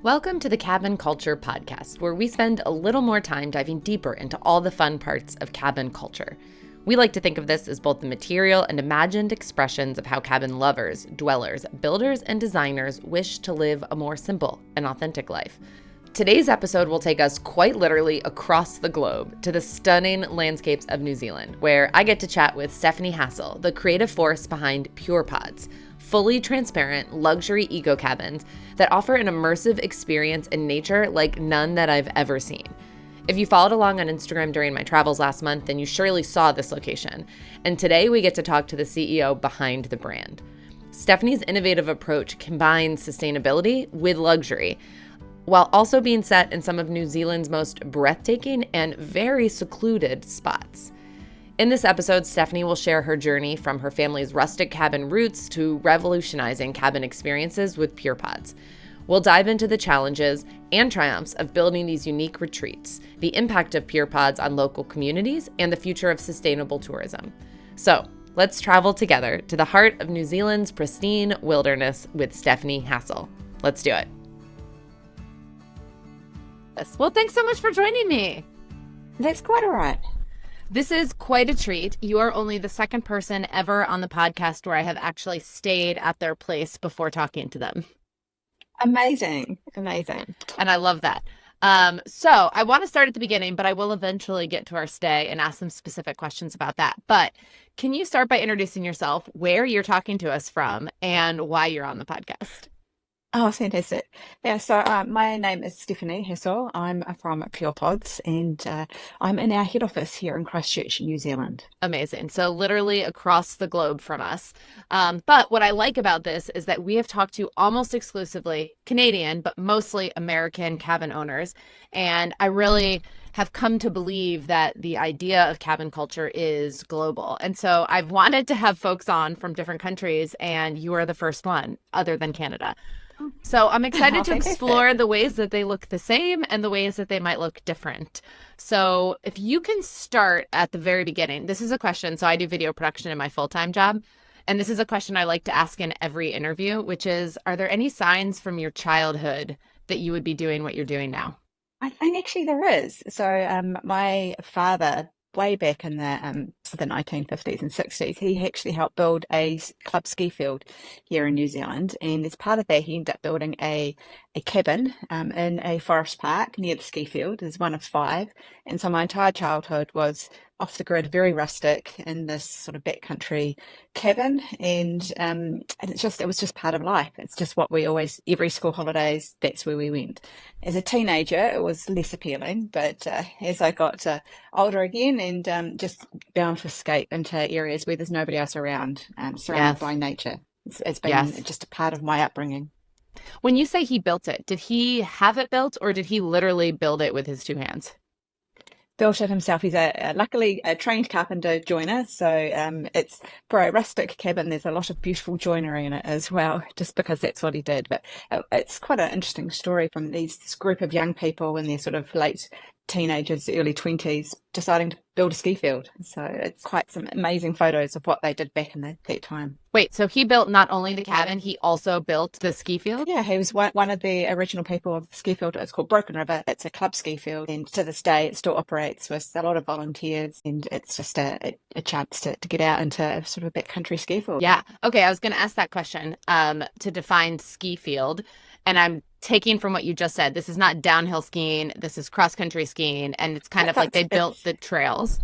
Welcome to the Cabin Culture Podcast, where we spend a little more time diving deeper into all the fun parts of cabin culture. We like to think of this as both the material and imagined expressions of how cabin lovers, dwellers, builders, and designers wish to live a more simple and authentic life. Today's episode will take us quite literally across the globe to the stunning landscapes of New Zealand, where I get to chat with Stephanie Hassel, the creative force behind PurePods, fully transparent luxury eco cabins that offer an immersive experience in nature like none that I've ever seen. If you followed along on Instagram during my travels last month, then you surely saw this location. And today we get to talk to the CEO behind the brand. Stephanie's innovative approach combines sustainability with luxury, while also being set in some of New Zealand's most breathtaking and very secluded spots. In this episode, Stephanie will share her journey from her family's rustic cabin roots to revolutionizing cabin experiences with PurePods. We'll dive into the challenges and triumphs of building these unique retreats, the impact of PurePods on local communities, and the future of sustainable tourism. So, let's travel together to the heart of New Zealand's pristine wilderness with Stephanie Hassel. Let's do it. Well, thanks so much for joining me. That's quite all right. This is quite a treat. You are only the second person ever on the podcast where I have actually stayed at their place before talking to them. Amazing. And I love that. So I want to start at the beginning, but I will eventually get to our stay and ask some specific questions about that. But can you start by introducing yourself, where you're talking to us from, and why you're on the podcast? Oh, fantastic. Yeah, so my name is Stephanie Hassel. I'm from PurePods, and I'm in our head office here in Christchurch, New Zealand. Amazing. So literally across the globe from us. But what I like about this is that we have talked to almost exclusively Canadian, but mostly American cabin owners. And I really have come to believe that the idea of cabin culture is global. And so I've wanted to have folks on from different countries, and you are the first one other than Canada. So I'm excited to explore the ways that they look the same and the ways that they might look different. So if you can start at the very beginning, this is a question. So I do video production in my full-time job. And this is a question I like to ask in every interview, which is, are there any signs from your childhood that you would be doing what you're doing now? I think actually there is. So my father, way back in the 1950s and 60s, he actually helped build a club ski field here in New Zealand. And as part of that, he ended up building a cabin in a forest park near the ski field as one of 5. And so my entire childhood was off the grid, very rustic in this sort of backcountry cabin. And it was just part of life. It's just what we always, every school holidays, that's where we went. As a teenager, it was less appealing, but as I got older again and just bound for escape into areas where there's nobody else around, surrounded by nature, it's been just a part of my upbringing. When you say he built it, did he have it built, or did he literally build it with his 2 hands? Built it himself. He's luckily a trained carpenter joiner, so it's for a rustic cabin. There's a lot of beautiful joinery in it as well, just because that's what he did. But it's quite an interesting story from this group of young people in their sort of late teenagers, early 20s, deciding to build a ski field. So it's quite some amazing photos of what they did back in that time. Wait, so he built not only the cabin, he also built the ski field? Yeah, he was one of the original people of the ski field. It's called Broken River. It's a club ski field, and to this day it still operates with a lot of volunteers, and it's just a chance to get out into a sort of a backcountry ski field. Yeah. Okay, I was going to ask that question to define ski field, and I'm taking from what you just said, this is not downhill skiing, this is cross-country skiing, and it's kind of like they built the trails.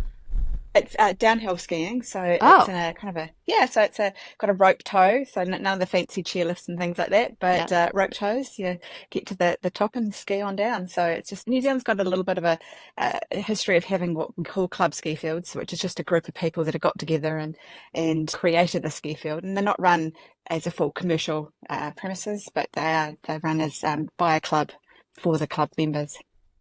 It's downhill skiing, so it's got a rope tow, so none of the fancy chairlifts and things like that, but rope tows, you get to the top and ski on down. So it's just, New Zealand's got a little bit of a history of having what we call club ski fields, which is just a group of people that have got together and created a ski field, and they're not run as a full commercial premises, but they run as by a club for the club members.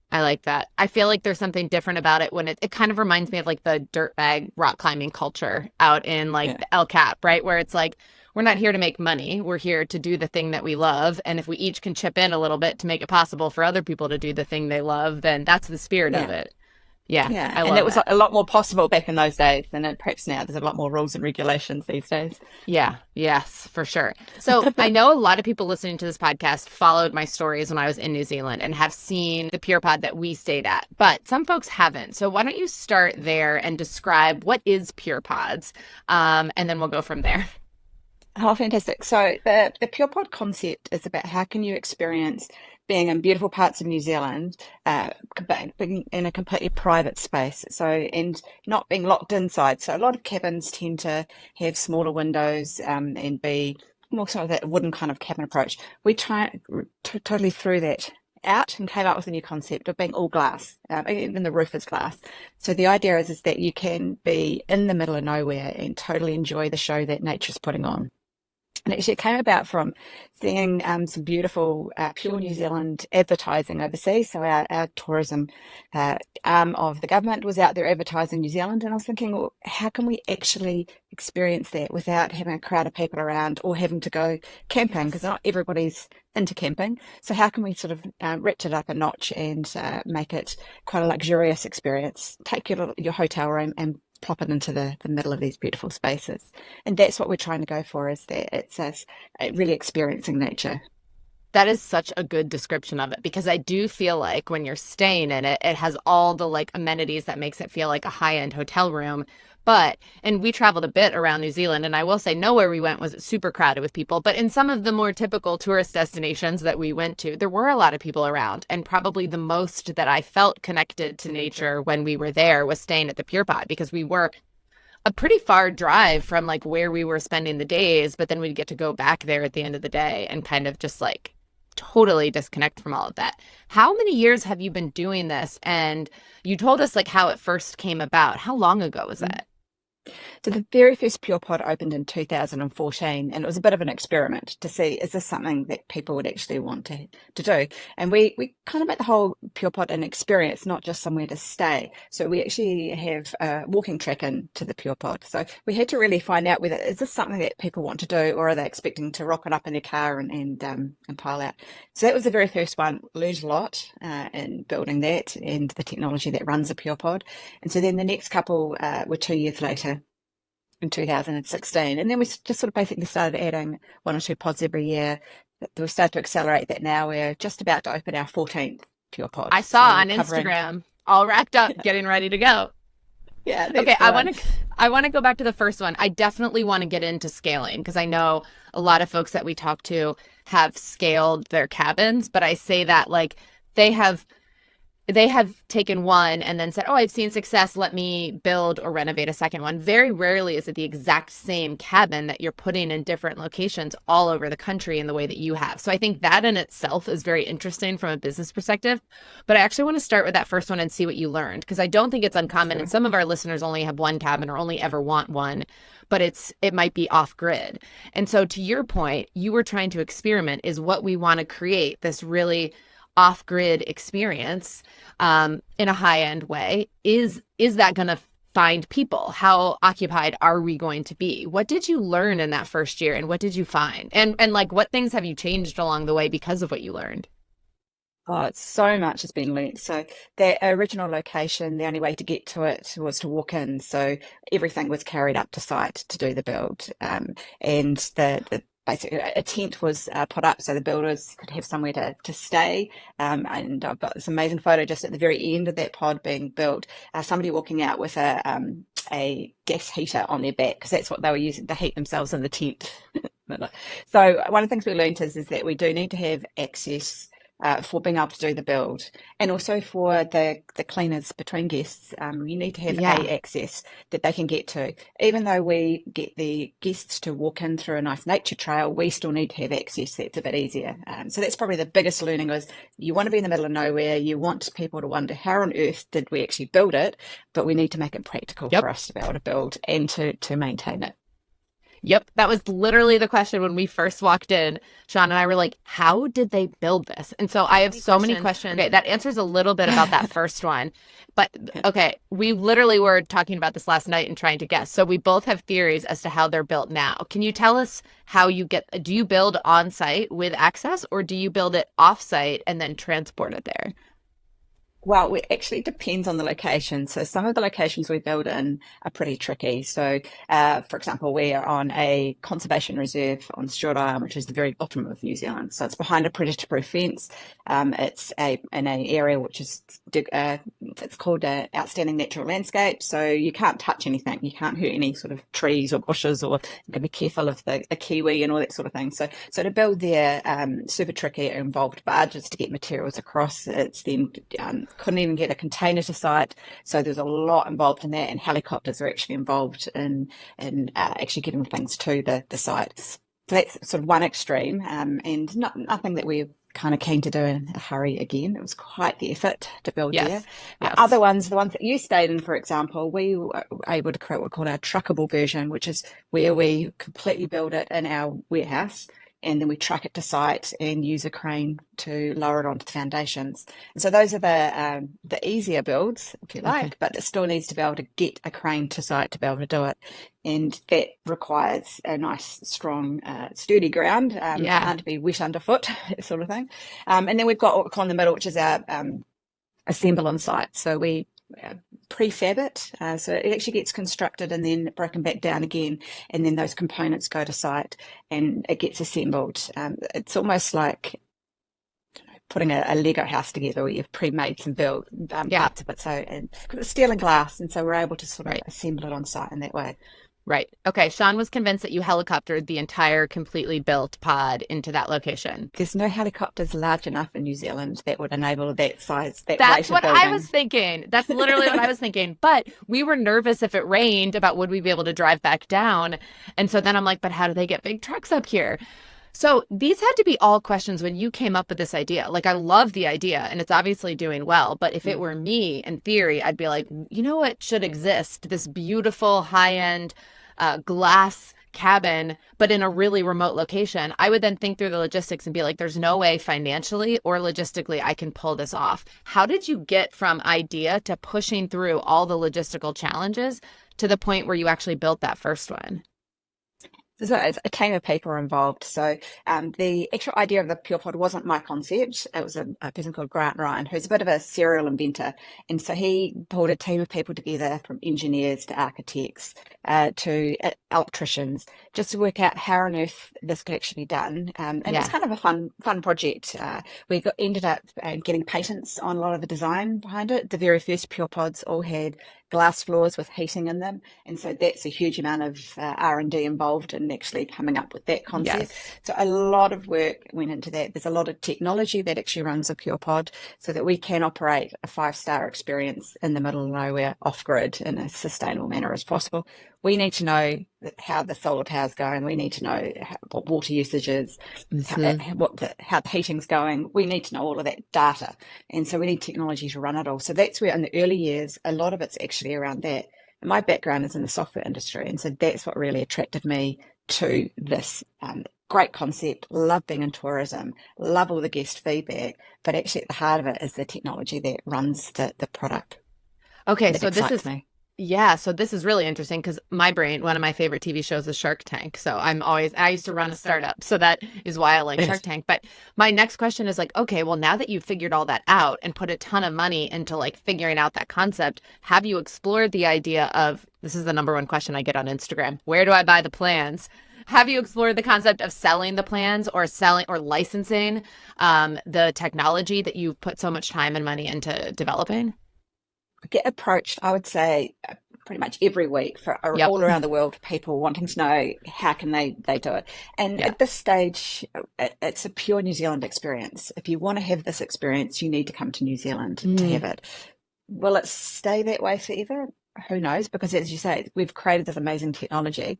I like that. I feel like there's something different about it when it kind of reminds me of like the dirtbag rock climbing culture out in the El Cap, right? Where it's like, we're not here to make money. We're here to do the thing that we love. And if we each can chip in a little bit to make it possible for other people to do the thing they love, then that's the spirit of it. Yeah, Yeah, I and love it was that. a lot more possible back in those days than it perhaps now. There's a lot more rules and regulations these days. Yeah, yes, for sure. So I know a lot of people listening to this podcast followed my stories when I was in New Zealand and have seen the Pure Pod that we stayed at, but some folks haven't. So why don't you start there and describe what is Pure Pods, and then we'll go from there. Oh, fantastic. So the PurePod concept is about how can you experience being in beautiful parts of New Zealand, but being in a completely private space. So, and not being locked inside. So a lot of cabins tend to have smaller windows, and be more sort of that wooden kind of cabin approach. We totally threw that out and came up with a new concept of being all glass, even the roof is glass. So the idea is that you can be in the middle of nowhere and totally enjoy the show that nature's putting on. And actually, it came about from seeing some beautiful Pure New Zealand advertising overseas. So our tourism arm of the government was out there advertising New Zealand. And I was thinking, well, how can we actually experience that without having a crowd of people around or having to go camping? Because Yes. not everybody's into camping. So how can we sort of ratchet it up a notch and make it quite a luxurious experience? Take your hotel room and plop it into the middle of these beautiful spaces. And that's what we're trying to go for, is that it's us really experiencing nature. That is such a good description of it because I do feel like when you're staying in it, it has all the like amenities that makes it feel like a high-end hotel room. But, and we traveled a bit around New Zealand, and I will say nowhere we went was super crowded with people. But in some of the more typical tourist destinations that we went to, there were a lot of people around. And probably the most that I felt connected to nature when we were there was staying at the Pure Pod because we were a pretty far drive from like where we were spending the days, but then we'd get to go back there at the end of the day and kind of just like totally disconnect from all of that. How many years have you been doing this? And you told us like how it first came about. How long ago was that? So the very first Pure Pod opened in 2014, and it was a bit of an experiment to see, is this something that people would actually want to do? And we kind of made the whole Pure Pod an experience, not just somewhere to stay. So we actually have a walking track into the Pure Pod. So we had to really find out whether, is this something that people want to do, or are they expecting to rock it up in their car and pile out? So that was the very first one. Learned a lot in building that and the technology that runs a Pure Pod. And so then the next couple were 2 years later, in 2016. And then we just sort of basically started adding 1 or 2 pods every year. We started to accelerate that now. We're just about to open our 14th Pure Pod. I So saw we're on covering, Instagram all wrapped up, yeah, getting ready to go. yeah, Okay, that's the one. I want to go back to the first one. I definitely want to get into scaling because I know a lot of folks that we talk to have scaled their cabins, but I say that like they have they have taken one and then said, "Oh, I've seen success. Let me build or renovate a second one." Very rarely is it the exact same cabin that you're putting in different locations all over the country in the way that you have. So I think that in itself is very interesting from a business perspective. But I actually want to start with that first one and see what you learned because I don't think it's uncommon. And Sure. some of our listeners only have one cabin or only ever want one, but it might be off grid. And so to your point, you were trying to experiment is what we want to create this really off-grid experience in a high-end way. Is that going to find people? How occupied are we going to be? What did you learn in that first year, and what did you find? And like, what things have you changed along the way because of what you learned? Oh, it's so much has been learnt. So the original location, the only way to get to it was to walk in. So everything was carried up to site to do the build. And the basically a tent was put up so the builders could have somewhere to stay. And I've got this amazing photo just at the very end of that pod being built. Somebody walking out with a gas heater on their back because that's what they were using to heat themselves in the tent. So one of the things we learned is that we do need to have access for being able to do the build, and also for the cleaners between guests. You need to have Yeah. access that they can get to. Even though we get the guests to walk in through a nice nature trail, we still need to have access that's a bit easier. So that's probably the biggest learning was you want to be in the middle of nowhere. You want people to wonder how on earth did we actually build it, but we need to make it practical Yep. for us to be able to build and to maintain it. Yep, that was literally the question when we first walked in. Sean and I were like, how did they build this? And so I have so many questions. Okay, that answers a little bit about that first one. But okay, we literally were talking about this last night and trying to guess. So we both have theories as to how they're built now. Can you tell us how do you build on site with access or do you build it off site and then transport it there? Well, it actually depends on the location. So some of the locations we build in are pretty tricky. So, for example, we are on a conservation reserve on Stewart Island, which is the very bottom of New Zealand. So it's behind a predator-proof fence. It's in an area which is it's called outstanding natural landscape. So you can't touch anything. You can't hurt any sort of trees or bushes, or you can be careful of the kiwi and all that sort of thing. So to build there, super tricky. It involved barges to get materials across. It's then couldn't even get a container to site. So there's a lot involved in that, and helicopters are actually involved in actually getting things to the site. So that's sort of one extreme, and nothing that we're kind of keen to do in a hurry again. It was quite the effort to build there. Yes. Yes. Other ones, the ones that you stayed in, for example, we were able to create what we call our truckable version, which is where we completely build it in our warehouse, and then we truck it to site and use a crane to lower it onto the foundations. And so those are the easier builds, if you like, Okay. but it still needs to be able to get a crane to site to be able to do it. And that requires a nice, strong, sturdy ground. Yeah. Can't be wet underfoot, that sort of thing. And then we've got what we call in the middle, which is our assemble on site. So we prefab it. So it actually gets constructed and then broken back down again. And then those components go to site and it gets assembled. It's almost like putting a Lego house together where you've pre-made some parts of it. So, and it's steel and glass. And so we're able to sort of assemble it on site in that way. Right. Okay. Sean was convinced that you helicoptered the entire completely built pod into that location. There's no helicopters large enough in New Zealand that would enable that size. That's what I was thinking. That's literally what I was thinking. But we were nervous if it rained about would we be able to drive back down. And so then I'm like, but how do they get big trucks up here? So these had to be all questions when you came up with this idea. Like, I love the idea and it's obviously doing well. But if it were me, in theory, I'd be like, you know what should exist? This beautiful high-end glass cabin, but in a really remote location. I would then think through the logistics and be like, there's no way financially or logistically I can pull this off. How did you get from idea to pushing through all the logistical challenges to the point where you actually built that first one? So it's a team of people involved. So the actual idea of the PurePod wasn't my concept. It was a person called Grant Ryan, who's a bit of a serial inventor. And so he pulled a team of people together, from engineers to architects to electricians, just to work out how on earth this could actually be done. And it's kind of a fun project. We ended up getting patents on a lot of the design behind it. The very first PurePods all had glass floors with heating in them, and so that's a huge amount of R&D involved in actually coming up with that concept. Yes. So a lot of work went into that. There's a lot of technology that actually runs a PurePod so that we can operate a 5-star experience in the middle of nowhere, off-grid, in a sustainable manner as possible. We need to know how the solar power's going. We need to know what water usage is, how the heating's going. We need to know all of that data. And so we need technology to run it all. So that's where in the early years, a lot of it's actually around that. And my background is in the software industry. And so that's what really attracted me to this great concept. Love being in tourism, love all the guest feedback. But actually at the heart of it is the technology that runs the product. Okay, so this is me. Yeah, so this is really interesting because my brain, one of my favorite TV shows is Shark Tank. So I used to run a startup. So that is why I like Shark Tank. But my next question is like, okay, well, now that you've figured all that out and put a ton of money into like figuring out that concept, have you explored the idea of, this is the number one question I get on Instagram, where do I buy the plans? Have you explored the concept of selling the plans or selling or licensing the technology that you've put so much time and money into developing? Get approached, I would say, pretty much every week all around the world, people wanting to know how can they do it. And at this stage, it's a pure New Zealand experience. If you want to have this experience, you need to come to New Zealand to have it. Will it stay that way forever? Who knows? Because as you say, we've created this amazing technology.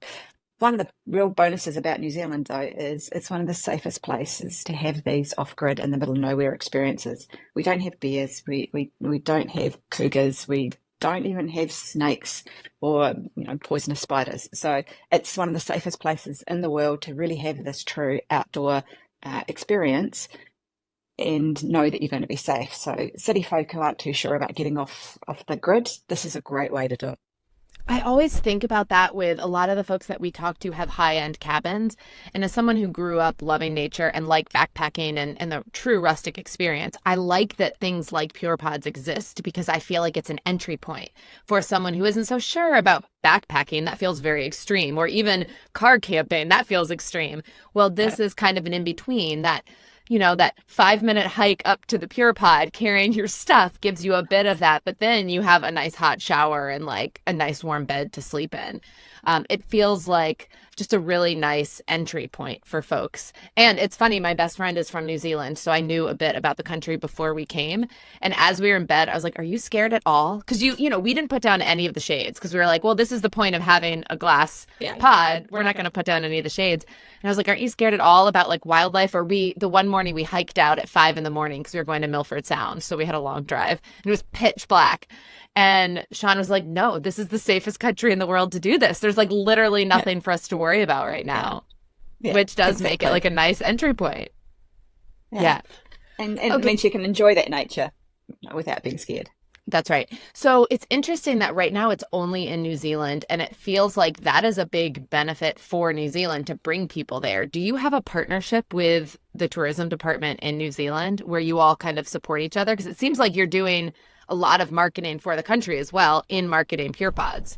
One of the real bonuses about New Zealand, though, is it's one of the safest places to have these off-grid in the middle of nowhere experiences. We don't have bears, we don't have cougars, we don't even have snakes or poisonous spiders. So it's one of the safest places in the world to really have this true outdoor experience and know that you're going to be safe. So city folk who aren't too sure about getting off the grid, this is a great way to do it. I always think about that with a lot of the folks that we talk to have high-end cabins. And as someone who grew up loving nature and like backpacking and the true rustic experience, I like that things like PurePods exist because I feel like it's an entry point for someone who isn't so sure about backpacking. That feels very extreme. Or even car camping, that feels extreme. Well, this is kind of an in-between that that 5-minute hike up to the Pure Pod carrying your stuff gives you a bit of that, but then you have a nice hot shower and like a nice warm bed to sleep in. It feels like just a really nice entry point for folks. And it's funny, my best friend is from New Zealand, so I knew a bit about the country before we came. And as we were in bed, I was like, "Are you scared at all?" Because we didn't put down any of the shades because we were like, "Well, this is the point of having a glass pod. We're not going to put down any of the shades." And I was like, "Aren't you scared at all about like wildlife?" Or the one morning we hiked out at 5 a.m. because we were going to Milford Sound, so we had a long drive, and it was pitch black. And Sean was like, "No, this is the safest country in the world to do this. There's like literally nothing for us to worry about right now," which does make it like a nice entry point. Yeah. And it means you can enjoy that nature without being scared. That's right. So it's interesting that right now it's only in New Zealand, and it feels like that is a big benefit for New Zealand to bring people there. Do you have a partnership with the tourism department in New Zealand where you all kind of support each other? Because it seems like you're doing a lot of marketing for the country as well in marketing PurePods.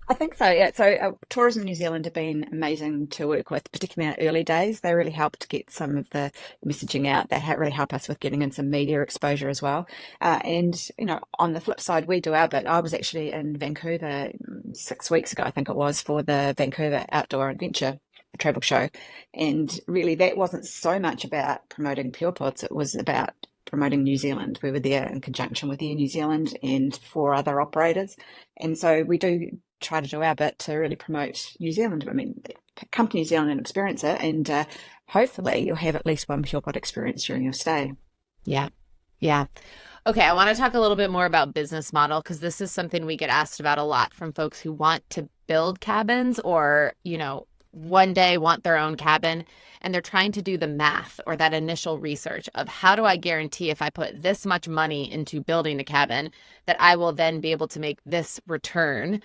I think so, yeah. So Tourism New Zealand have been amazing to work with, particularly in our early days. They really helped get some of the messaging out. They really help us with getting in some media exposure as well. And, on the flip side, we do our bit. I was actually in Vancouver 6 weeks ago, I think it was, for the Vancouver Outdoor Adventure travel show. And really, that wasn't so much about promoting PurePods. It was about promoting New Zealand. We were there in conjunction with Air New Zealand and 4 other operators. And so we do try to do our bit to really promote New Zealand. I mean, come to New Zealand and experience it, and hopefully you'll have at least one PurePod experience during your stay. Yeah. Yeah. Okay, I want to talk a little bit more about business model because this is something we get asked about a lot from folks who want to build cabins or, one day want their own cabin, and they're trying to do the math or that initial research of how do I guarantee if I put this much money into building a cabin that I will then be able to make this return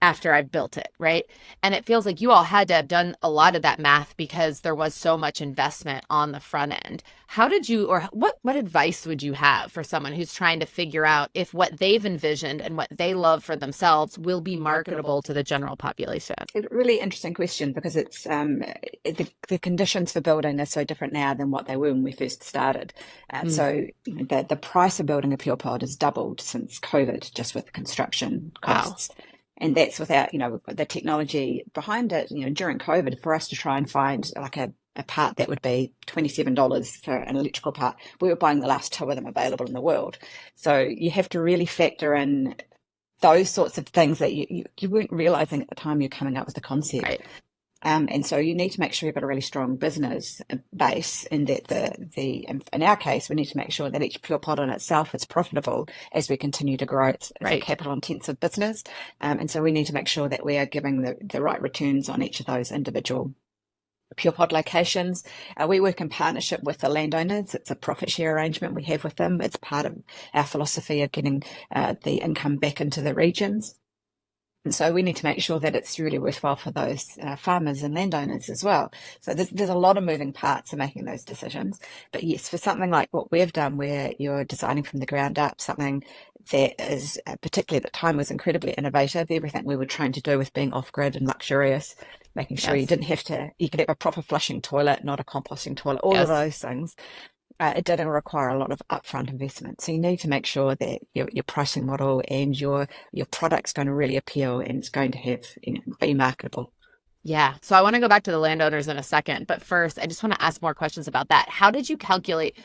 after I've built it, right? And it feels like you all had to have done a lot of that math because there was so much investment on the front end. How did you, or what advice would you have for someone who's trying to figure out if what they've envisioned and what they love for themselves will be marketable to the general population? A really interesting question because it's the conditions for building are so different now than what they were when we first started. So the price of building a PurePod has doubled since COVID, just with construction costs. Wow. And that's without, the technology behind it. During COVID, for us to try and find like a part that would be $27 for an electrical part, we were buying the last 2 of them available in the world. So you have to really factor in those sorts of things that you weren't realizing at the time you're coming up with the concept. Right. And so you need to make sure you've got a really strong business base, and that in our case, we need to make sure that each PurePod in itself is profitable as we continue to grow. It's a capital intensive business. And so we need to make sure that we are giving the right returns on each of those individual PurePod locations. We work in partnership with the Landowners. It's a profit share arrangement we have with them. It's part of our philosophy of getting the income back into the regions. And so we need to make sure that it's really worthwhile for those farmers and landowners as well. So there's a lot of moving parts in making those decisions. But yes, for something like what we've done, where you're designing from the ground up, something that is, particularly at the time, was incredibly innovative. Everything we were trying to do with being off-grid and luxurious, making sure you could have a proper flushing toilet, not a composting toilet, all of those things. It didn't require a lot of upfront investment. So you need to make sure that your pricing model and your product's going to really appeal, and it's going to have, be marketable. Yeah. So I want to go back to the landowners in a second, but first I just want to ask more questions about that. How did you calculate,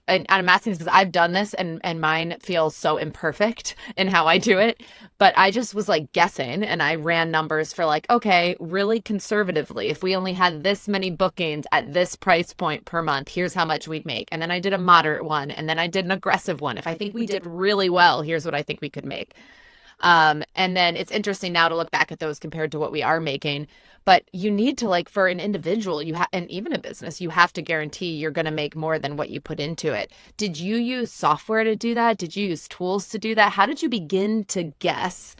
and I'm asking this because I've done this and mine feels so imperfect in how I do it, but I just was like guessing, and I ran numbers for okay, really conservatively, if we only had this many bookings at this price point per month, here's how much we'd make. And then I did a moderate one, and then I did an aggressive one. If I think we did really well, here's what I think we could make. And then it's interesting now to look back at those compared to what we are making. But you need to, like, for an individual, and even a business, you have to guarantee you're going to make more than what you put into it. Did you use software to do that? Did you use tools to do that? How did you begin to guess?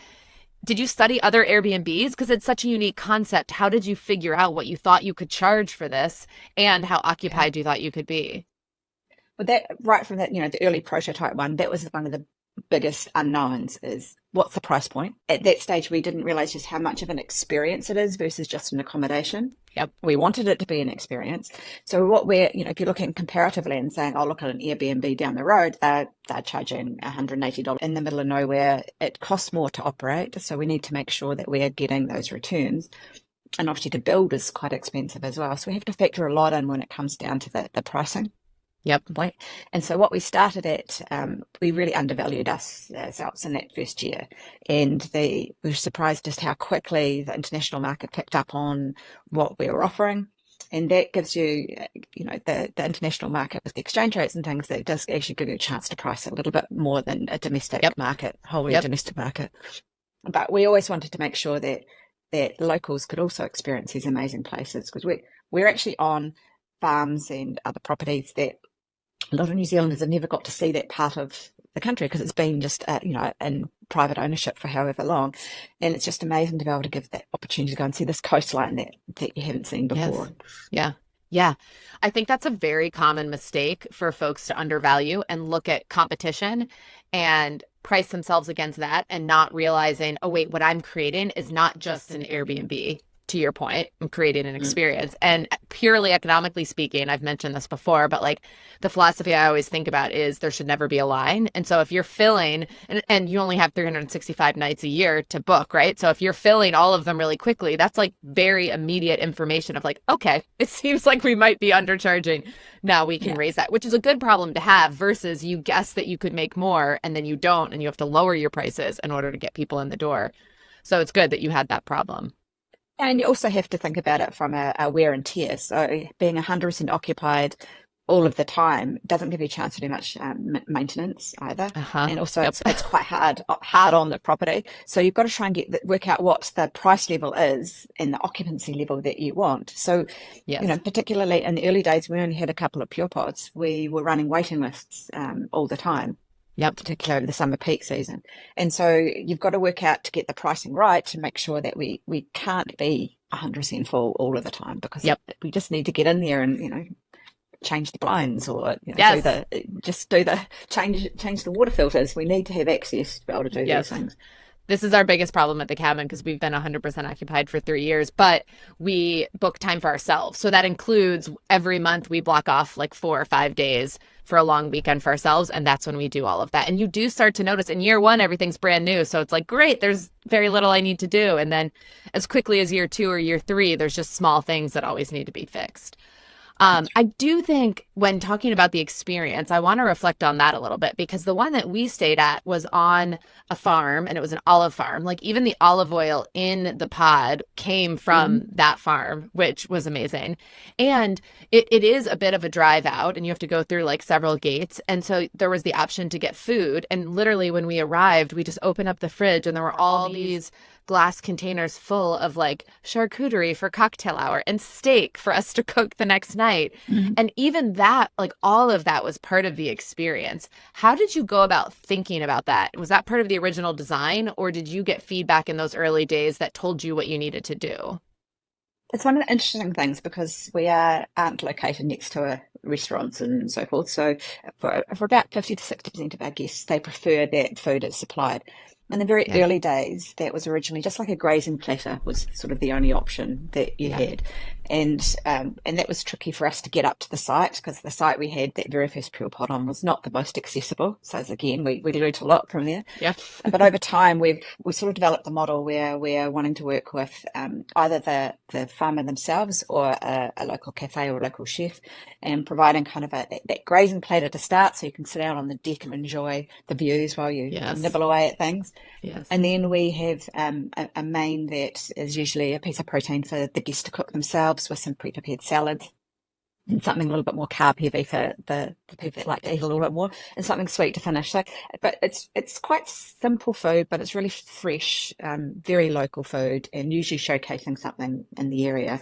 Did you study other Airbnbs? Because it's such a unique concept. How did you figure out what you thought you could charge for this and how Yeah. occupied you thought you could be? Well, that right from that, the early prototype one, that was one of the biggest unknowns is what's the price point? At that stage, we didn't realize just how much of an experience it is versus just an accommodation. Yep. We wanted it to be an experience. So what if you're looking comparatively and saying, oh, look at an Airbnb down the road, they're charging $180 in the middle of nowhere. It costs more to operate. So we need to make sure that we are getting those returns. And obviously to build is quite expensive as well. So we have to factor a lot in when it comes down to the pricing. Yep. And so what we started at, we really undervalued ourselves in that first year. And we were surprised just how quickly the international market picked up on what we were offering. And that gives you, the international market with the exchange rates and things, that does actually give you a chance to price it a little bit more than a domestic market, wholly domestic market. But we always wanted to make sure that locals could also experience these amazing places, because we're actually on farms and other properties that a lot of New Zealanders have never got to see that part of the country because it's been just, in private ownership for however long. And it's just amazing to be able to give that opportunity to go and see this coastline that you haven't seen before. Yes. Yeah. Yeah. I think that's a very common mistake for folks to undervalue and look at competition and price themselves against that and not realizing, oh, wait, what I'm creating is not just an Airbnb. To your point, I'm creating an experience. And purely economically speaking, I've mentioned this before, but like the philosophy I always think about is there should never be a line. And so if you're filling, and you only have 365 nights a year to book, right? So if you're filling all of them really quickly, that's like very immediate information of like, okay, it seems like we might be undercharging. Now we can raise that, which is a good problem to have versus you guess that you could make more and then you don't, and you have to lower your prices in order to get people in the door. So it's good that you had that problem. And you also have to think about it from a wear and tear. So being 100% occupied all of the time doesn't give you a chance to do much maintenance either. And also it's quite hard on the property. So you've got to try and work out what the price level is and the occupancy level that you want. So, particularly in the early days, we only had a couple of PurePods. We were running waiting lists all the time. Particularly over the summer peak season. And so you've got to work out to get the pricing right to make sure that we can't be 100% full all of the time, because we just need to get in there and, change the blinds or change the water filters. We need to have access to be able to do these things. This is our biggest problem at the cabin because we've been 100% occupied for 3 years, but we book time for ourselves. So that includes every month we block off like 4 or 5 days for a long weekend for ourselves. And that's when we do all of that. And you do start to notice in year one, everything's brand new. So it's like, great, there's very little I need to do. And then as quickly as year 2 or year 3, there's just small things that always need to be fixed. I do think when talking about the experience, I want to reflect on that a little bit, because the one that we stayed at was on a farm and it was an olive farm. Like even the olive oil in the pod came from that farm, which was amazing. And it is a bit of a drive out and you have to go through like several gates. And so there was the option to get food. And literally when we arrived, we just opened up the fridge and there were all these glass containers full of like charcuterie for cocktail hour and steak for us to cook the next night. And even that, like all of that was part of the experience. How did you go about thinking about that? Was that part of the original design, or did you get feedback in those early days that told you what you needed to do? It's one of the interesting things because we aren't located next to restaurants and so forth. So for about 50 to 60% of our guests, they prefer that food is supplied. In the very early days, that was originally just like a grazing platter was sort of the only option that you had. And that was tricky for us to get up to the site, because the site we had that very first PurePod on was not the most accessible. So again, we learned a lot from there. But over time, we sort of developed the model where we're wanting to work with either the farmer themselves or a local cafe or a local chef, and providing kind of that grazing platter to start, so you can sit out on the deck and enjoy the views while you nibble away at things. And then we have a main that is usually a piece of protein for the guests to cook themselves with some pre-prepared salads. and something a little bit more carb heavy for the people that like to eat a little bit more, and something sweet to finish. So, but it's quite simple food, but it's really fresh, very local food, and usually showcasing something in the area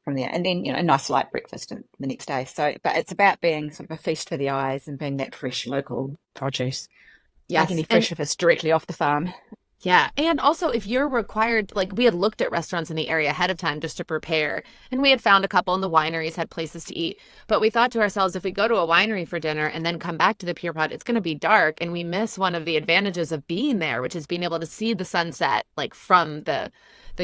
from there. And then, a nice light breakfast the next day. So, but it's about being sort of a feast for the eyes and being that fresh local produce. Like Yes. any And fresh if it's directly off the farm. yeah. And also, if you're required, like we had looked at restaurants in the area ahead of time just to prepare, and we had found a couple, and the wineries had places to eat. But we thought to ourselves, if we go to a winery for dinner and then come back to the Pure Pod, it's going to be dark, and we miss one of the advantages of being there, which is being able to see the sunset like from the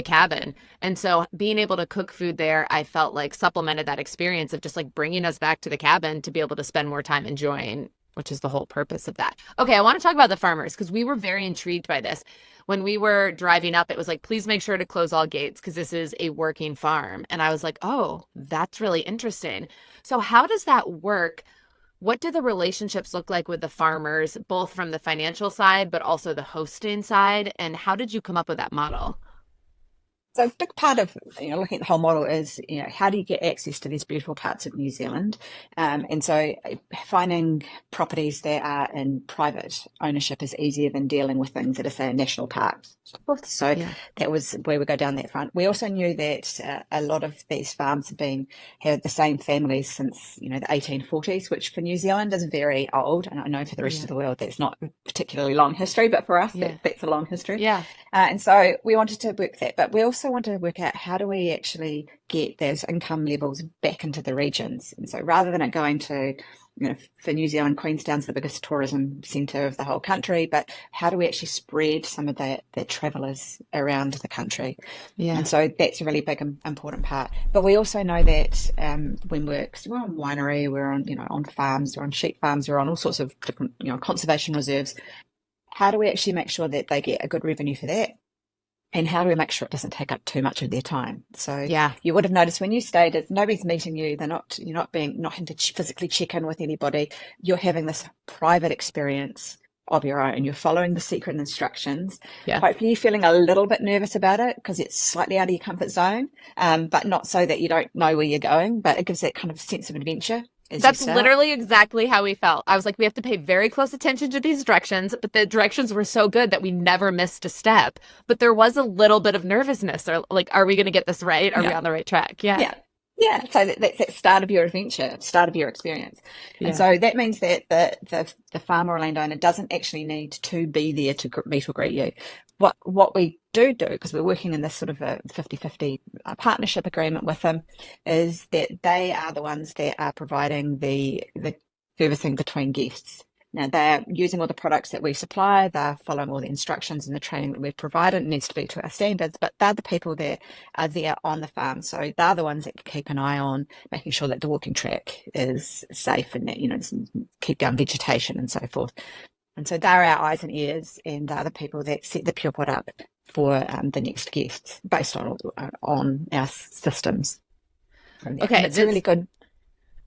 cabin. And so being able to cook food there, I felt like supplemented that experience of just like bringing us back to the cabin to be able to spend more time enjoying, which is the whole purpose of that. Okay, I want to talk about the farmers because we were very intrigued by this. When we were driving up, it was like, please make sure to close all gates because this is a working farm. And I was like, oh, that's really interesting. So how does that work? What do the relationships look like with the farmers, both from the financial side, but also the hosting side? And how did you come up with that model? So a big part of looking at the whole model is how do you get access to these beautiful parts of New Zealand, and so finding properties that are in private ownership is easier than dealing with things that are, say, national parks. So Yeah. that was where we go down that front. We also knew that a lot of these farms had the same families since the 1840s, which for New Zealand is very old, and I know for the rest Yeah. of the world that's not a particularly long history, but for us Yeah. that's a long history. Yeah. And so we wanted to work that, but we also wanted to work out how do we actually get those income levels back into the regions. And so rather than it going to, for New Zealand, Queenstown's the biggest tourism centre of the whole country, but how do we actually spread some of the travellers around the country? Yeah. And so that's a really big important part. But we also know that when we're on winery, we're on, on farms, we're on sheep farms, we're on all sorts of different, conservation reserves. How do we actually make sure that they get a good revenue for that? And how do we make sure it doesn't take up too much of their time? So Yeah. you would have noticed when you stayed, nobody's meeting you. You're not having to physically check in with anybody. You're having this private experience of your own. You're following the secret instructions. Yeah. Hopefully you're feeling a little bit nervous about it because it's slightly out of your comfort zone, but not so that you don't know where you're going, but it gives that kind of sense of adventure. That's literally exactly how we felt. I was like, we have to pay very close attention to these directions, but the directions were so good that we never missed a step. But there was a little bit of nervousness, or like, are we going to get this right? Are we on the right track? Yeah. Yeah. Yeah, so that's that start of your adventure, start of your experience. Yeah. And so that means that the farmer or landowner doesn't actually need to be there to meet or greet you. What we do, because we're working in this sort of a 50-50 partnership agreement with them, is that they are the ones that are providing the servicing between guests. Now, they're using all the products that we supply, they're following all the instructions and the training that we've provided. It needs to be to our standards, but they're the people that are there on the farm. So they're the ones that keep an eye on making sure that the walking track is safe and that, keep down vegetation and so forth. And so they're our eyes and ears, and they're the people that set the PurePod up for the next guests based on our systems. Okay. And it's a really good.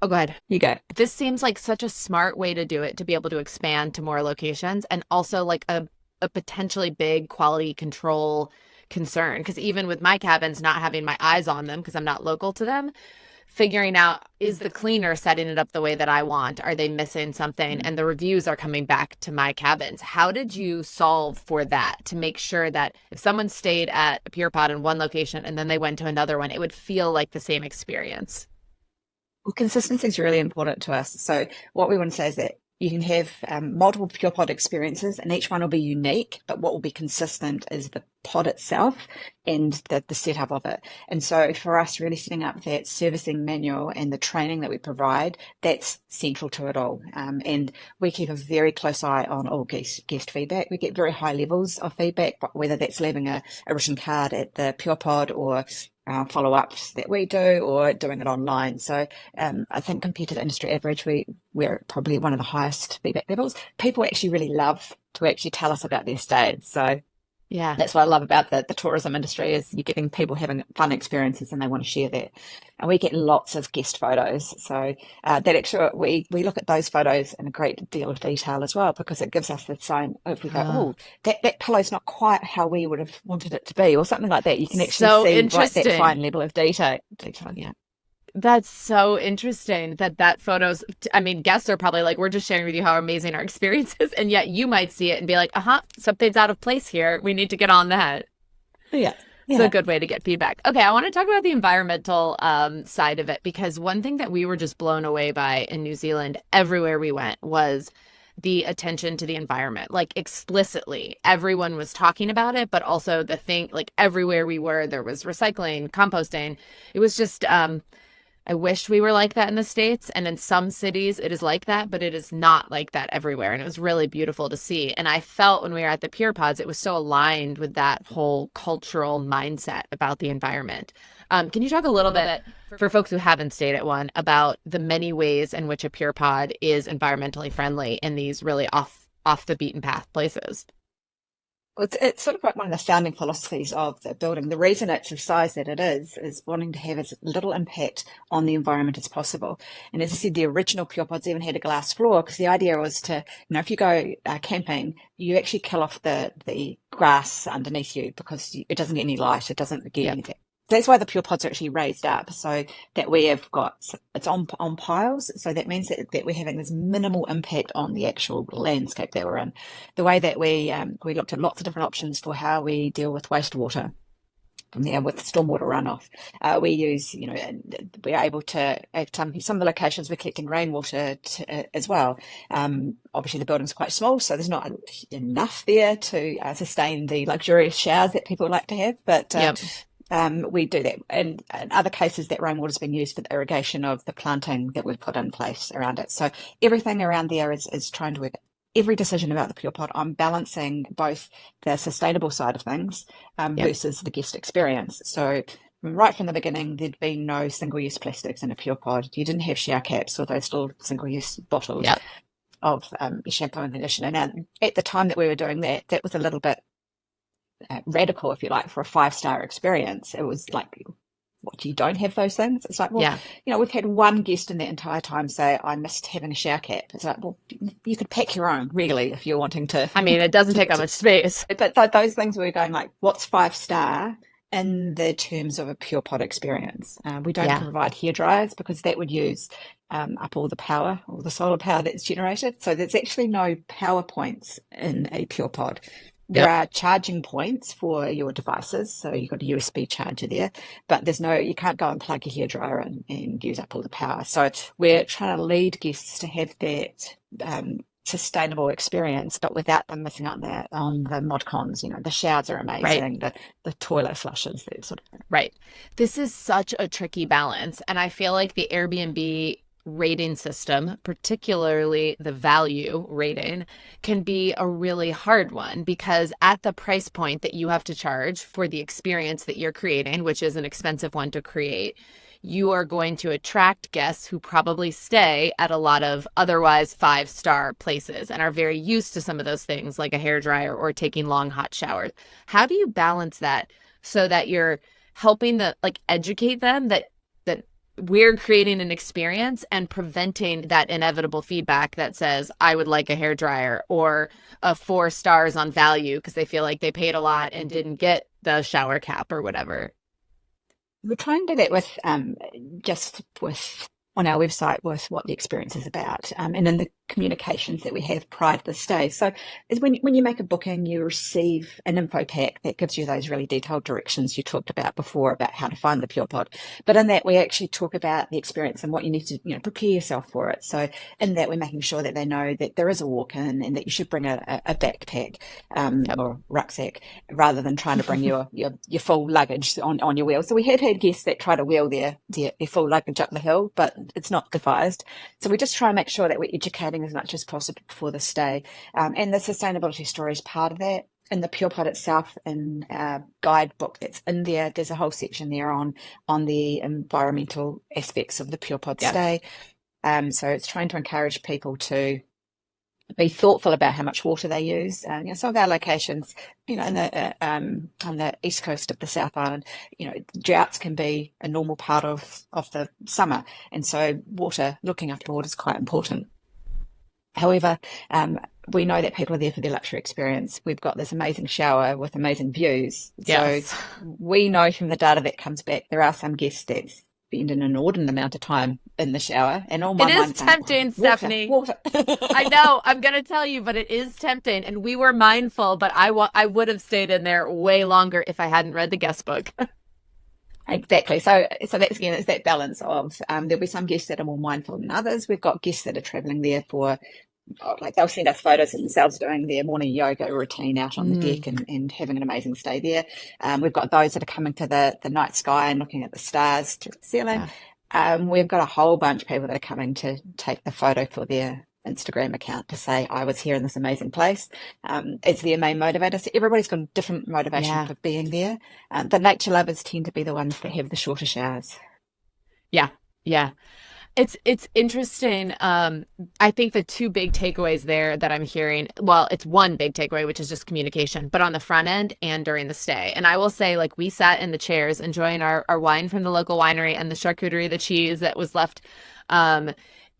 Oh, go ahead. You go. This seems like such a smart way to do it, to be able to expand to more locations, and also like a potentially big quality control concern. Because even with my cabins, not having my eyes on them because I'm not local to them, figuring out, is the cleaner setting it up the way that I want? Are they missing something? And the reviews are coming back to my cabins. How did you solve for that to make sure that if someone stayed at a PurePod in one location and then they went to another one, it would feel like the same experience? Well, consistency is really important to us. So what we want to say is that you can have multiple PurePod experiences and each one will be unique, but what will be consistent is the pod itself and the setup of it. And so for us, really setting up that servicing manual and the training that we provide, that's central to it all. And we keep a very close eye on all guest feedback. We get very high levels of feedback, but whether that's leaving a written card at the PurePod or follow-ups that we do or doing it online. So I think compared to the industry average, we're probably one of the highest feedback levels. People actually really love to actually tell us about their stays. So yeah, that's what I love about the tourism industry is you're getting people having fun experiences and they want to share that. And we get lots of guest photos. So that actually, we look at those photos in a great deal of detail as well, because it gives us the sign if we go, that pillow's not quite how we would have wanted it to be or something like that. You can actually see right, that fine level of detail. Yeah. That's so interesting that photos, I mean, guests are probably like, we're just sharing with you how amazing our experience is. And yet you might see it and be like, something's out of place here. We need to get on that. Yeah. It's a Yeah. good way to get feedback. Okay, I want to talk about the environmental side of it, because one thing that we were just blown away by in New Zealand everywhere we went was the attention to the environment. Like explicitly, everyone was talking about it, but also the thing, like everywhere we were, there was recycling, composting. It was just I wish we were like that in the States. And in some cities, it is like that, but it is not like that everywhere. And it was really beautiful to see. And I felt when we were at the PurePods, it was so aligned with that whole cultural mindset about the environment. Can you talk a little bit, for folks who haven't stayed at one, about the many ways in which a PurePod is environmentally friendly in these really off the beaten path places? Well, it's sort of like one of the founding philosophies of the building. The reason it's the size that it is wanting to have as little impact on the environment as possible. And as I said, the original PurePods even had a glass floor because the idea was to, if you go camping, you actually kill off the grass underneath you because it doesn't get any light, it doesn't get Yeah. anything. That's why the PurePods are actually raised up, so that we have got, it's on piles. So that means that we're having this minimal impact on the actual landscape that we're in. The way that we looked at lots of different options for how we deal with wastewater from there with stormwater runoff. We use, we're able to, at some of the locations, we're collecting rainwater as well. Obviously, the building's quite small, so there's not enough there to sustain the luxurious showers that people like to have, but Yep. we do that. And in other cases, that rainwater's been used for the irrigation of the planting that we've put in place around it. So everything around there is trying to work. Every decision about the PurePod, I'm balancing both the sustainable side of things Yep. versus the guest experience. So right from the beginning, there'd been no single-use plastics in a PurePod. You didn't have shower caps or those little single-use bottles Yep. of shampoo and conditioner. And at the time that we were doing that, that was a little bit radical, if you like, for a 5-star experience. It was like, what, you don't have those things? It's like, well, Yeah. we've had one guest in the entire time say, I missed having a shower cap. It's like, well, you could pack your own, really, if you're wanting to. I mean, it doesn't take up much space. But those things we were going like, what's 5-star in the terms of a PurePod experience? We don't provide hair dryers because that would use up all the power, all the solar power that's generated. So there's actually no power points in a PurePod. There are charging points for your devices, so you've got a USB charger there, but you can't go and plug your hairdryer and use up all the power. So we're trying to lead guests to have that sustainable experience, but without them missing out on the mod cons. The showers are amazing, the toilet flushes, that sort of thing. Right. This is such a tricky balance, and I feel like the Airbnb rating system, particularly the value rating, can be a really hard one, because at the price point that you have to charge for the experience that you're creating, which is an expensive one to create, you are going to attract guests who probably stay at a lot of otherwise 5-star places and are very used to some of those things like a hairdryer or taking long hot showers. How do you balance that so that you're helping educate them that we're creating an experience and preventing that inevitable feedback that says, I would like a hairdryer, or a 4 stars on value because they feel like they paid a lot and didn't get the shower cap or whatever? We're trying to do that with on our website with what the experience is about, and in the communications that we have prior to the stay. So is when you make a booking, you receive an info pack that gives you those really detailed directions you talked about before about how to find the PurePod. But in that, we actually talk about the experience and what you need to prepare yourself for it. So in that, we're making sure that they know that there is a walk-in and that you should bring a backpack or rucksack rather than trying to bring your full luggage on your wheel. So we have had guests that try to wheel their full luggage up the hill, but it's not advised. So we just try and make sure that we're educating as much as possible before the stay. And the sustainability story is part of that. In the PurePod itself, in our guidebook that's in there, there's a whole section there on the environmental aspects of the PurePod stay. So it's trying to encourage people to be thoughtful about how much water they use. Some of our locations, on the east coast of the South Island, droughts can be a normal part of the summer, and so looking after water is quite important. However, we know that people are there for their luxury experience. We've got this amazing shower with amazing views. Yes. So we know from the data that comes back, there are some guests that spend an inordinate amount of time in the shower, and all It my is mind's going, tempting, water, Stephanie. water. I know, I'm going to tell you, but it is tempting. And we were mindful, but I would have stayed in there way longer if I hadn't read the guest book. Exactly. So that's again, it's that balance of there'll be some guests that are more mindful than others. We've got guests that are traveling there for, like, they'll send us photos of themselves doing their morning yoga routine out on the deck and having an amazing stay there. We've got those that are coming to the night sky and looking at the stars through the ceiling. We've got a whole bunch of people that are coming to take the photo for their Instagram account to say, I was here in this amazing place. It's their main motivator. So everybody's got a different motivation for being there. The nature lovers tend to be the ones that have the shorter showers. Yeah. It's interesting. I think the two big takeaways there that I'm hearing, well, it's one big takeaway, which is just communication, but on the front end and during the stay. And I will say, like, we sat in the chairs enjoying our wine from the local winery and the charcuterie, the cheese that was left.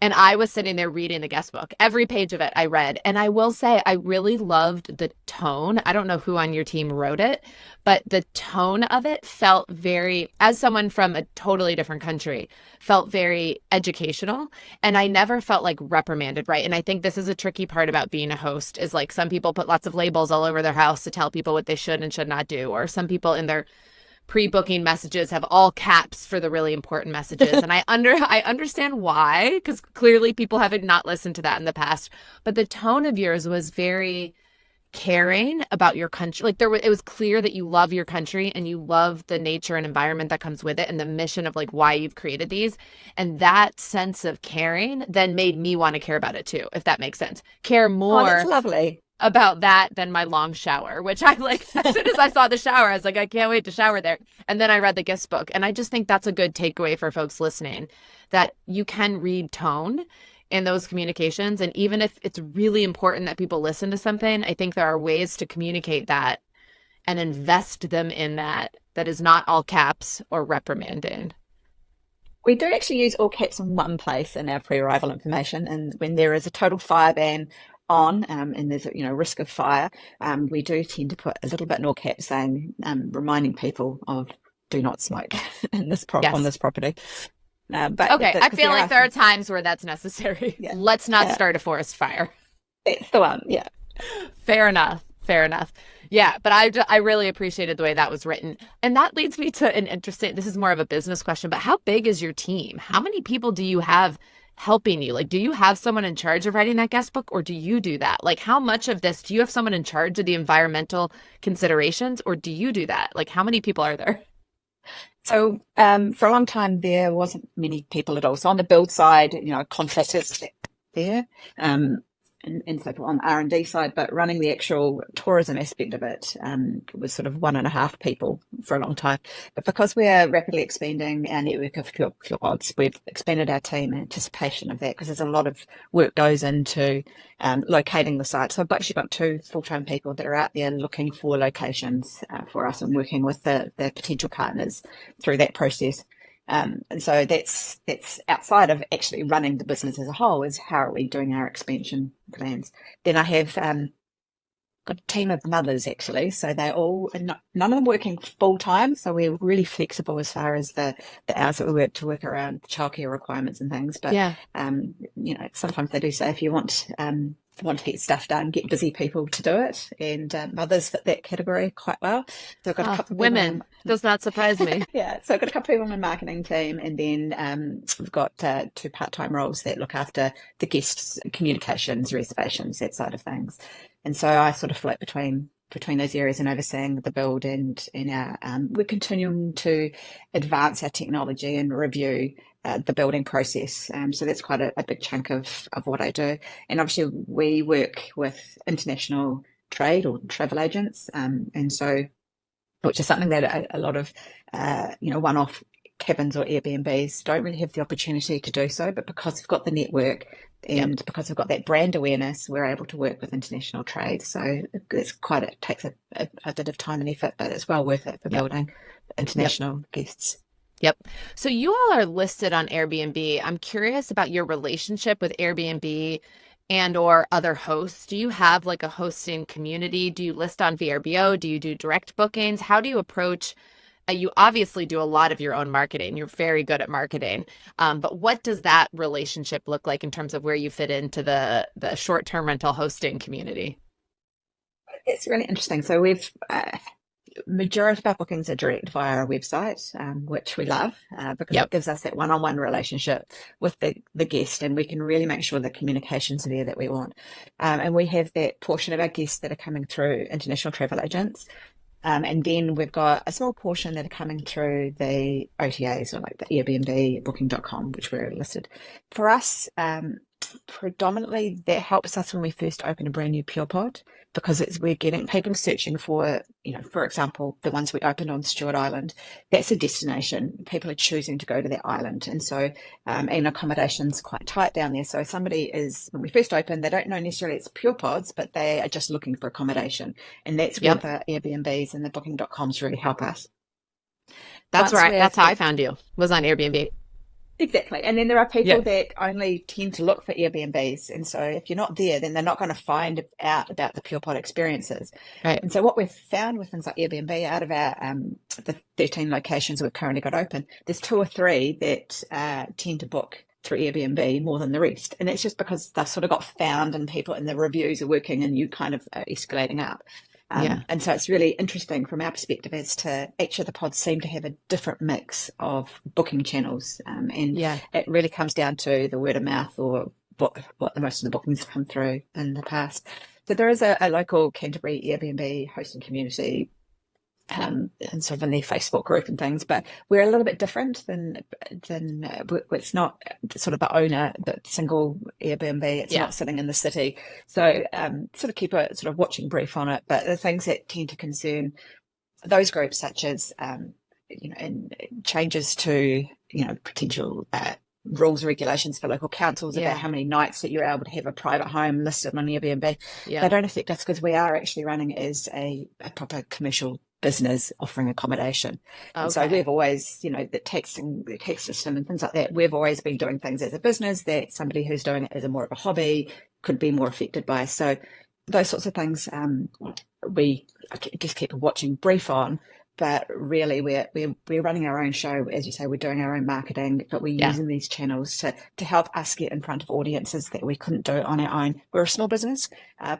And I was sitting there reading the guest book. Every page of it I read. And I will say I really loved the tone. I don't know who on your team wrote it, but the tone of it felt very, as someone from a totally different country, felt very educational. And I never felt like reprimanded, right? And I think this is a tricky part about being a host is, like, some people put lots of labels all over their house to tell people what they should and should not do. Or some people in their pre-booking messages have all caps for the really important messages. And I understand why, because clearly people have not listened to that in the past. But the tone of yours was very caring about your country. Like, it was clear that you love your country and you love the nature and environment that comes with it and the mission of, like, why you've created these. And that sense of caring then made me want to care about it too, if that makes sense. Care more. Oh, that's lovely. About that than my long shower, which I, like, as soon as I saw the shower, I was like, I can't wait to shower there. And then I read the guest book. And I just think that's a good takeaway for folks listening, that you can read tone in those communications. And even if it's really important that people listen to something, I think there are ways to communicate that and invest them in that is not all caps or reprimanding. We do actually use all caps in one place in our pre-arrival information. And when there is a total fire ban on, and there's a risk of fire, we do tend to put a little bit in all caps saying, reminding people of do not smoke in this on this property. But okay, I feel like there are times where that's necessary. Let's not start a forest fire. That's the one. Yeah. Fair enough. Yeah, but I really appreciated the way that was written. And that leads me to an interesting, this is more of a business question, but how big is your team? How many people do you have helping you? Like, do you have someone in charge of writing that guest book, or do you do that? Like, how much of this, do you have someone in charge of the environmental considerations, or do you do that? Like, how many people are there? So for a long time, there wasn't many people at all. So on the build side, contractors there, and so on the R&D side, but running the actual tourism aspect of it was sort of 1.5 people for a long time. But because we're rapidly expanding our network of PurePods, we've expanded our team in anticipation of that, because there's a lot of work goes into locating the site. So I've actually got 2 full-time people that are out there looking for locations for us and working with the potential partners through that process. And so that's outside of actually running the business as a whole, is how are we doing our expansion plans. Then I have got a team of mothers, actually. So they're all, none of them working full time. So we're really flexible as far as the hours that we work to work around childcare requirements and things. But, sometimes they do say, if you want to get stuff done, get busy people to do it. And mothers fit that category quite well. So I've got a couple of women. Does not surprise me. Yeah. So I've got a couple of people in the marketing team, and then we've got 2 part-time roles that look after the guests, communications, reservations, that side of things. And so I sort of float between those areas and overseeing the build, and we're continuing to advance our technology and review the building process. So that's quite a big chunk of what I do. And obviously we work with international trade or travel agents. And so, which is something that a lot of, one-off cabins or Airbnbs don't really have the opportunity to do so. But because we've got the network and because we've got that brand awareness, we're able to work with international trade. So it takes a bit of time and effort, but it's well worth it for building international guests. Yep. So you all are listed on Airbnb. I'm curious about your relationship with Airbnb and or other hosts. Do you have like a hosting community? Do you list on VRBO? Do you do direct bookings? How do you approach You obviously do a lot of your own marketing. You're very good at marketing. But what does that relationship look like in terms of where you fit into the short-term rental hosting community? It's really interesting. So we've majority of our bookings are direct via our website, which we love because Yep. it gives us that one-on-one relationship with the guest, and we can really make sure the communications are there that we want. And we have that portion of our guests that are coming through international travel agents. And then we've got a small portion that are coming through the OTAs, or like the Airbnb, booking.com, which we're listed. For us, predominantly that helps us when we first open a brand new PurePod, because we're getting people searching for, for example, the ones we opened on Stewart Island. That's a destination. People are choosing to go to that island. And so, and accommodation's quite tight down there. So somebody when we first open, they don't know necessarily it's PurePods, but they are just looking for accommodation. And that's where Yep. the Airbnbs and the booking.coms really help us. That's how I found you, was on Airbnb. Exactly. And then there are people Yeah. that only tend to look for Airbnbs. And so if you're not there, then they're not going to find out about the PurePod experiences. Right. And so what we've found with things like Airbnb, out of our the 13 locations we've currently got open, there's 2 or 3 that tend to book through Airbnb more than the rest. And that's just because they've sort of got found, and people and the reviews are working, and you kind of are escalating up. Yeah. And so it's really interesting from our perspective as to each of the pods seem to have a different mix of booking channels. And Yeah. it really comes down to the word of mouth, or what the most of the bookings have come through in the past. So there is a local Canterbury Airbnb hosting community, and sort of in their Facebook group and things, but we're a little bit different than it's not sort of the owner, the single Airbnb. It's Yeah. not sitting in the city, so sort of keep a sort of watching brief on it. But the things that tend to concern those groups, such as and changes to potential rules and regulations for local councils about how many nights that you're able to have a private home listed on Airbnb, Yeah. they don't affect us, because we are actually running as a proper commercial business offering accommodation. And so Okay. we've always, the tax system and things like that, we've always been doing things as a business that somebody who's doing it as a more of a hobby could be more affected by. So those sorts of things we just keep a watching brief on. But really, we're running our own show. As you say, we're doing our own marketing, but we're Yeah. using these channels to help us get in front of audiences that we couldn't do on our own. We're a small business,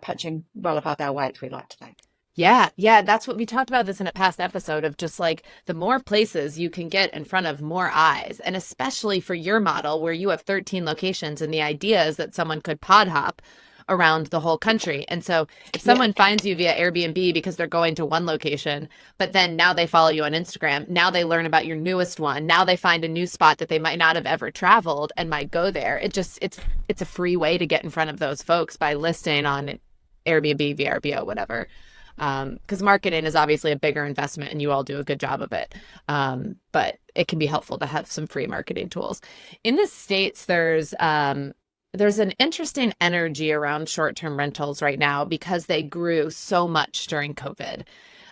punching well above our weight, we like to think. Yeah, yeah, that's what we talked about this in a past episode of just like the more places you can get in front of more eyes. And especially for your model where you have 13 locations, and the idea is that someone could pod hop around the whole country. And so if someone finds you via Airbnb because they're going to one location, but then now they follow you on Instagram, now they learn about your newest one, now they find a new spot that they might not have ever traveled and might go there. It's a free way to get in front of those folks by listing on Airbnb, VRBO, whatever. Because marketing is obviously a bigger investment, and you all do a good job of it. But it can be helpful to have some free marketing tools. In the States, there's an interesting energy around short-term rentals right now because they grew so much during COVID,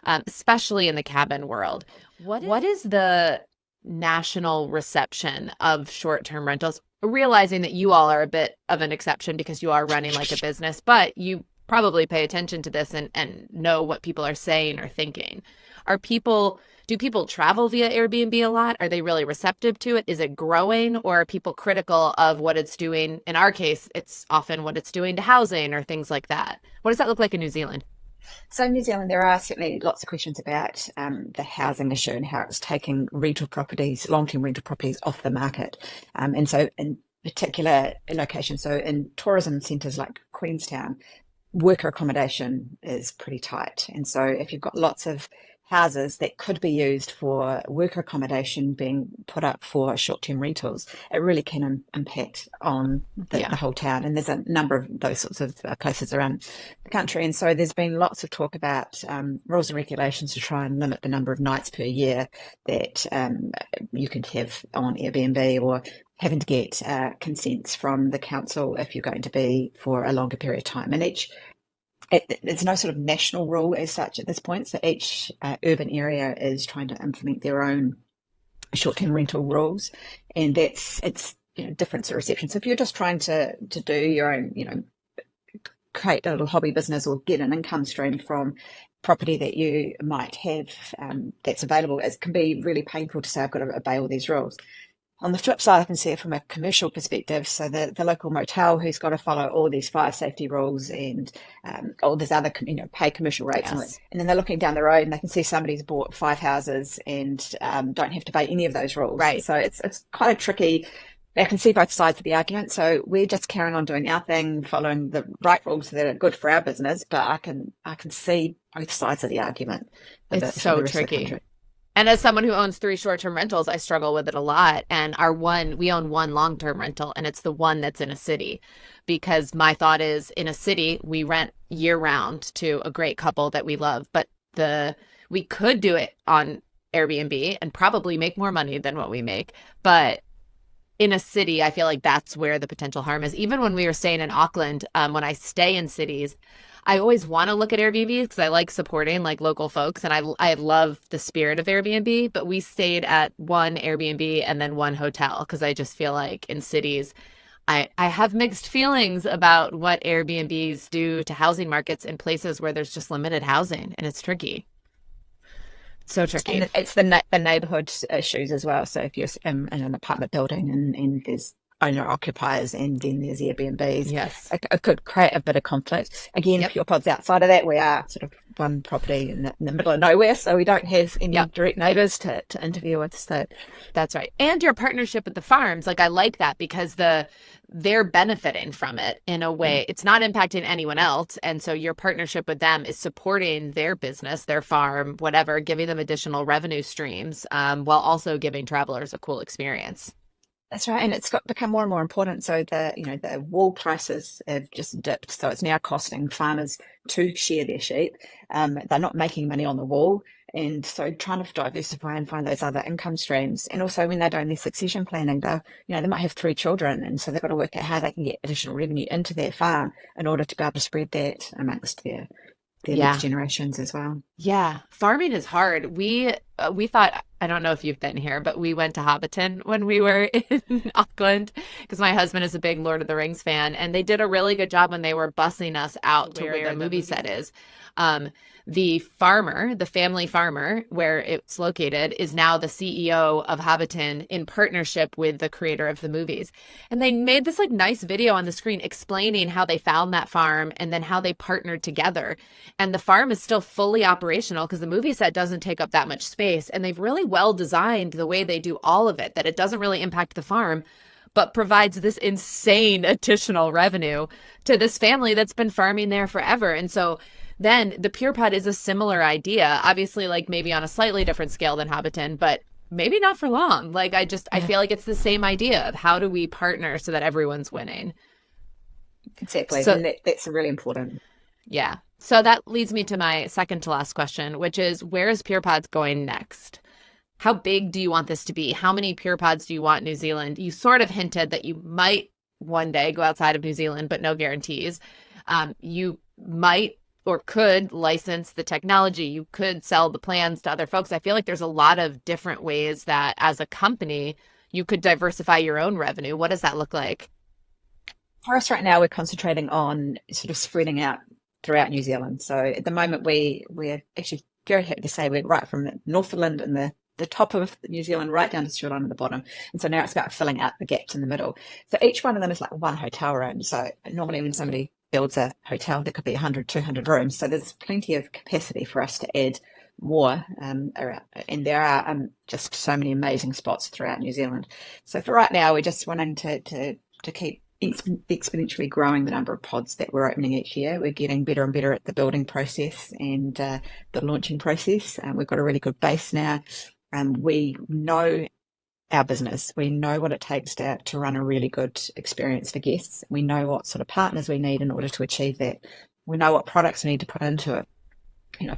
especially in the cabin world. What is the national reception of short-term rentals? Realizing that you all are a bit of an exception because you are running like a business, but you probably pay attention to this and know what people are saying or thinking. Do people travel via Airbnb a lot? Are they really receptive to it? Is it growing, or are people critical of what it's doing? In our case, it's often what it's doing to housing or things like that. What does that look like in New Zealand? So in New Zealand, there are certainly lots of questions about the housing issue and how it's taking rental properties, long-term rental properties, off the market. And so in particular locations, so in tourism centres like Queenstown, worker accommodation is pretty tight. And so if you've got lots of houses that could be used for worker accommodation being put up for short-term rentals, it really can impact on the whole town. And there's a number of those sorts of places around the country. And so there's been lots of talk about rules and regulations to try and limit the number of nights per year that you could have on Airbnb, or having to get consents from the council if you're going to be for a longer period of time. And there's no sort of national rule as such at this point. So each urban area is trying to implement their own short-term rental rules, and it's different sort of reception. So if you're just trying to do your own, create a little hobby business or get an income stream from property that you might have that's available, it can be really painful to say, I've got to obey all these rules. On the flip side, I can see it from a commercial perspective. So the local motel who's got to follow all these fire safety rules and all these other, pay commercial rates. Yes. And then they're looking down the road and they can see somebody's bought 5 houses and don't have to pay any of those rules. Right. So it's quite a tricky. I can see both sides of the argument. So we're just carrying on doing our thing, following the right rules that are good for our business. But I can see both sides of the argument. It's so tricky. And as someone who owns 3 short-term rentals, I struggle with it a lot. And we own 1 long-term rental, and it's the one that's in a city. Because my thought is, in a city, we rent year-round to a great couple that we love. But we could do it on Airbnb and probably make more money than what we make. But in a city, I feel like that's where the potential harm is. Even when we were staying in Auckland, when I stay in cities, I always want to look at Airbnb because I like supporting like local folks, and I love the spirit of Airbnb. But we stayed at 1 Airbnb and then 1 hotel because I just feel like in cities, I have mixed feelings about what Airbnbs do to housing markets in places where there's just limited housing, and it's tricky. So tricky. And it's the neighborhood issues as well. So if you're in an apartment building and there's owner occupiers and then there's Airbnbs, yes, it could create a bit of conflict. Again, PurePods outside of that, we are sort of one property in the middle of nowhere, so we don't have any direct neighbours to interview with. So that's right. And your partnership with the farms, like I like that because they're benefiting from it in a way. It's not impacting anyone else. And so your partnership with them is supporting their business, their farm, whatever, giving them additional revenue streams, while also giving travelers a cool experience. That's right, and it's become more and more important. So the wool prices have just dipped. So it's now costing farmers to shear their sheep. They're not making money on the wool, and so trying to diversify and find those other income streams. And also when they're doing their succession planning, they might have 3 children, and so they've got to work out how they can get additional revenue into their farm in order to be able to spread that amongst their next generations as well. Yeah, farming is hard. We thought, I don't know if you've been here, but we went to Hobbiton when we were in Auckland because my husband is a big Lord of the Rings fan, and they did a really good job when they were busing us out to where the movie set is. The family farmer where it's located is now the CEO of Hobbiton in partnership with the creator of the movies. And they made this like nice video on the screen explaining how they found that farm and then how they partnered together. And the farm is still fully operational because the movie set doesn't take up that much space. And they've really well designed the way they do all of it, that it doesn't really impact the farm, but provides this insane additional revenue to this family that's been farming there forever. And so then the PurePod is a similar idea, obviously like maybe on a slightly different scale than Hobbiton, but maybe not for long. Like I feel like it's the same idea of how do we partner so that everyone's winning. Exactly. So, and that's really important. Yeah. So that leads me to my second to last question, which is where is PurePods going next? How big do you want this to be? How many PurePods do you want in New Zealand? You sort of hinted that you might one day go outside of New Zealand, but no guarantees. You might or could license the technology. You could sell the plans to other folks. I feel like there's a lot of different ways that as a company, you could diversify your own revenue. What does that look like? For us right now, we're concentrating on sort of spreading out throughout New Zealand. So at the moment, we're actually very happy to say we're right from Northland and the top of New Zealand right down to Sri Lanka at the bottom. And so now it's about filling out the gaps in the middle. So each one of them is like 1 hotel room. So normally when somebody builds a hotel, there could be 100, 200 rooms. So there's plenty of capacity for us to add more around. And there are just so many amazing spots throughout New Zealand. So for right now, we're just wanting to keep exponentially growing the number of pods that we're opening each year. We're getting better and better at the building process and the launching process. We've got a really good base now. We know our business. We know what it takes to run a really good experience for guests. We know what sort of partners we need in order to achieve that. We know what products we need to put into it.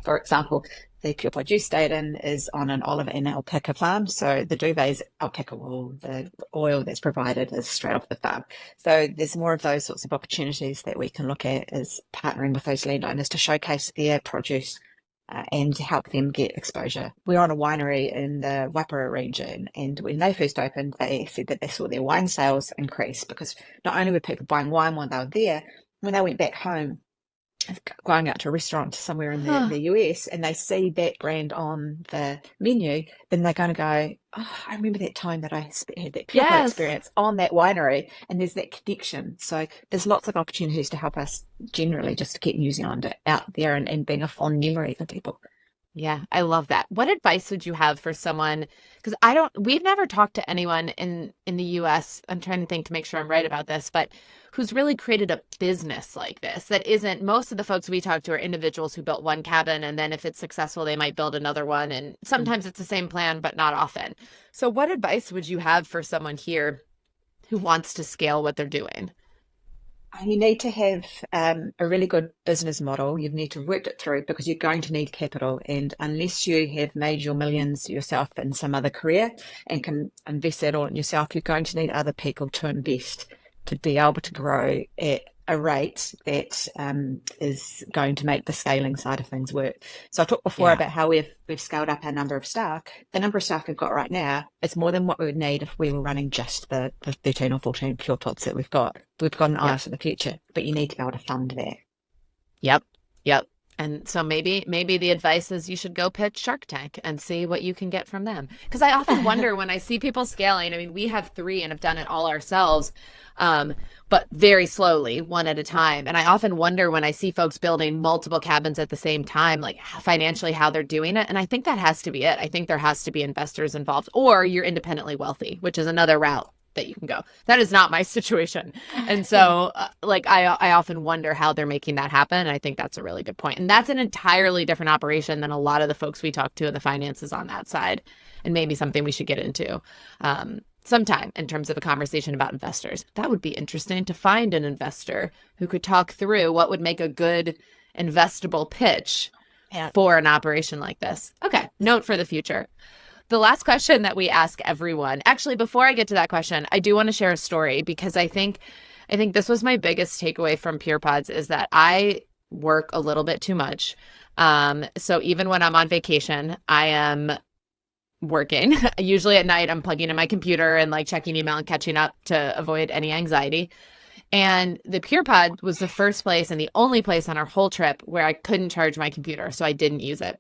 For example, the PurePod you stayed in is on an olive and alpaca farm. So the duvet's alpaca wool, the oil that's provided is straight off the farm. So there's more of those sorts of opportunities that we can look at as partnering with those landowners to showcase their produce and to help them get exposure. We're on a winery in the Waipara region, and when they first opened, they said that they saw their wine sales increase because not only were people buying wine while they were there, when they went back home, going out to a restaurant somewhere in Huh. the US and they see that brand on the menu, then they're going to go, oh, I remember that time that I had that PurePod Yes. experience on that winery, and there's that connection. So there's lots of opportunities to help us generally just to keep New Zealand out there and being a fond memory for people. Yeah, I love that. What advice would you have for someone? Because we've never talked to anyone in the US. I'm trying to think to make sure I'm right about this, but who's really created a business like this that isn't, most of the folks we talk to are individuals who built one cabin, and then if it's successful, they might build another one. And sometimes it's the same plan, but not often. So what advice would you have for someone here who wants to scale what they're doing? You need to have a really good business model. You need to work it through because you're going to need capital. And unless you have made your millions yourself in some other career and can invest that all in yourself, you're going to need other people to invest to be able to grow at a rate that is going to make the scaling side of things work. So I talked before Yeah. about how we've scaled up our number of staff. The number of staff we've got right now is more than what we would need if we were running just the 13 or 14 PurePods that we've got. We've got an eye Yep. for the future, but you need to be able to fund that. Yep. Yep. And so maybe the advice is you should go pitch Shark Tank and see what you can get from them. Because I often wonder when I see people scaling, I mean, we have 3 and have done it all ourselves, but very slowly, one at a time. And I often wonder when I see folks building multiple cabins at the same time, like financially how they're doing it. And I think that has to be it. I think there has to be investors involved, or you're independently wealthy, which is another route that you can go. That is not my situation. And so like I often wonder how they're making that happen. And I think that's a really good point. And that's an entirely different operation than a lot of the folks we talk to in the finances on that side. And maybe something we should get into sometime in terms of a conversation about investors. That would be interesting to find an investor who could talk through what would make a good investable pitch for an operation like this. Okay, note for the future. The last question that we ask everyone, actually, before I get to that question, I do want to share a story because I think this was my biggest takeaway from PurePods is that I work a little bit too much. So even when I'm on vacation, I am working. Usually at night, I'm plugging in my computer and like checking email and catching up to avoid any anxiety. And the PurePod was the first place and the only place on our whole trip where I couldn't charge my computer, so I didn't use it.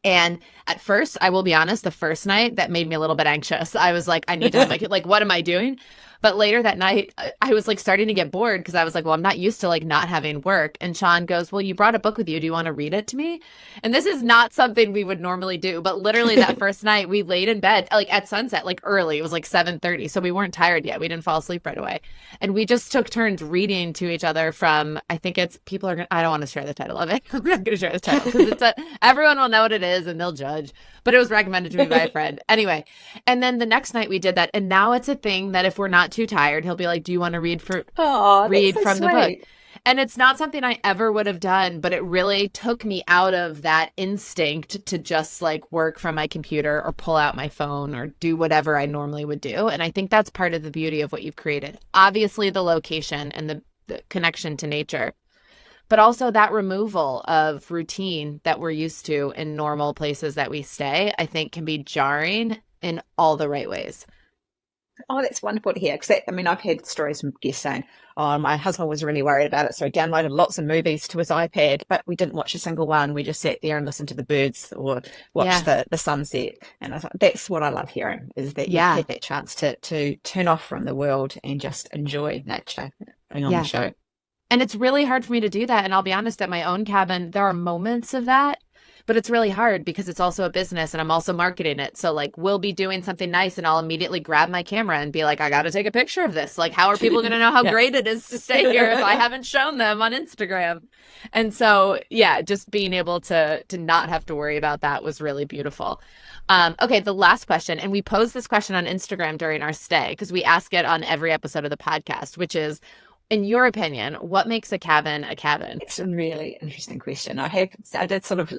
And at first, I will be honest, the first night that made me a little bit anxious. I was like, I need to have my kid, like, what am I doing? But later that night, I was like starting to get bored because I was like, well, I'm not used to like not having work. And Sean goes, well, you brought a book with you. Do you want to read it to me? And this is not something we would normally do. But literally that first night we laid in bed like at sunset, like early. It was like 7:30. So we weren't tired yet. We didn't fall asleep right away. And we just took turns reading to each other from, I think it's people are going to, I don't want to share the title of it. I'm not going to share the title because everyone will know what it is and they'll judge. But it was recommended to me by a friend. Anyway, and then the next night we did that. And now it's a thing that if we're not too tired, he'll be like, do you want to read from the book? And it's not something I ever would have done, but it really took me out of that instinct to just like work from my computer or pull out my phone or do whatever I normally would do. And I think that's part of the beauty of what you've created. Obviously, the location and the connection to nature, but also that removal of routine that we're used to in normal places that we stay, I think can be jarring in all the right ways. Oh, that's wonderful to hear. Because I mean, I've had stories from guests saying, "Oh, my husband was really worried about it, so he downloaded lots of movies to his iPad, but we didn't watch a single one. We just sat there and listened to the birds or watched the sunset." And I thought that's what I love hearing is that you've had that chance to turn off from the world and just enjoy nature on the show. And it's really hard for me to do that. And I'll be honest, at my own cabin, there are moments of that, but it's really hard because it's also a business and I'm also marketing it. So like we'll be doing something nice and I'll immediately grab my camera and be like, I got to take a picture of this. Like, how are people going to know how great it is to stay here if I haven't shown them on Instagram? And so, yeah, just being able to not have to worry about that was really beautiful. Okay, the last question, and we posed this question on Instagram during our stay because we ask it on every episode of the podcast, which is, in your opinion, what makes a cabin a cabin? It's a really interesting question. I did sort of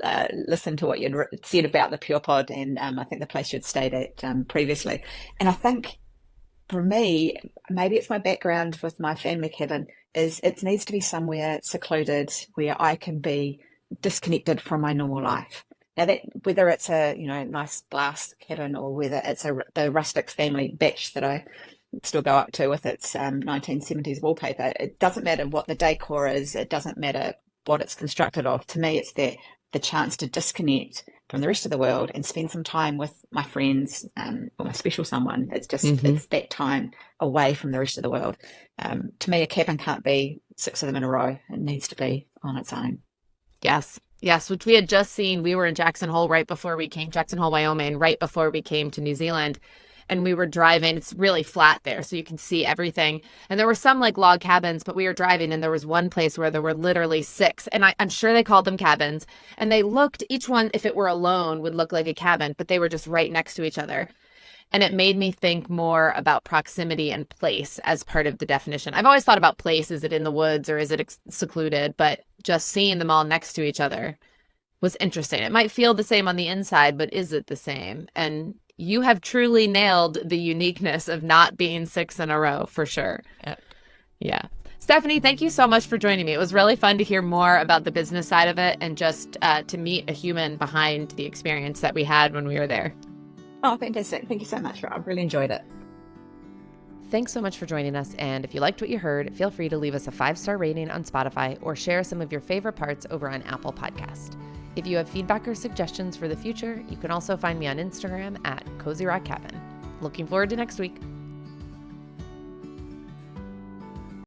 listen to what you'd said about the PurePod and I think the place you'd stayed at previously. And I think for me, maybe it's my background with my family cabin, is it needs to be somewhere secluded where I can be disconnected from my normal life. Now that whether it's a nice glass cabin or whether it's the rustic family batch that I still go up to with its 1970s wallpaper. It doesn't matter what the decor is. It doesn't matter what it's constructed of. To me, it's the chance to disconnect from the rest of the world and spend some time with my friends, or my special someone. It's just, it's that time away from the rest of the world. To me, a cabin can't be 6 of them in a row. It needs to be on its own. Yes, which we had just seen. We were in Jackson Hole, Wyoming, right before we came to New Zealand. And we were driving. It's really flat there, so you can see everything. And there were some like log cabins, but we were driving and there was one place where there were literally 6. And I'm sure they called them cabins. And they looked, each one, if it were alone, would look like a cabin, but they were just right next to each other. And it made me think more about proximity and place as part of the definition. I've always thought about place. Is it in the woods or is it secluded? But just seeing them all next to each other was interesting. It might feel the same on the inside, but is it the same? And you have truly nailed the uniqueness of not being 6 in a row, for sure. Yeah. Stephanie, thank you so much for joining me. It was really fun to hear more about the business side of it and just to meet a human behind the experience that we had when we were there. Oh, fantastic. Thank you so much, Rob. Really enjoyed it. Thanks so much for joining us. And if you liked what you heard, feel free to leave us a 5-star rating on Spotify or share some of your favorite parts over on Apple Podcast. If you have feedback or suggestions for the future, you can also find me on Instagram at Cozy Rock Cabin. Looking forward to next week.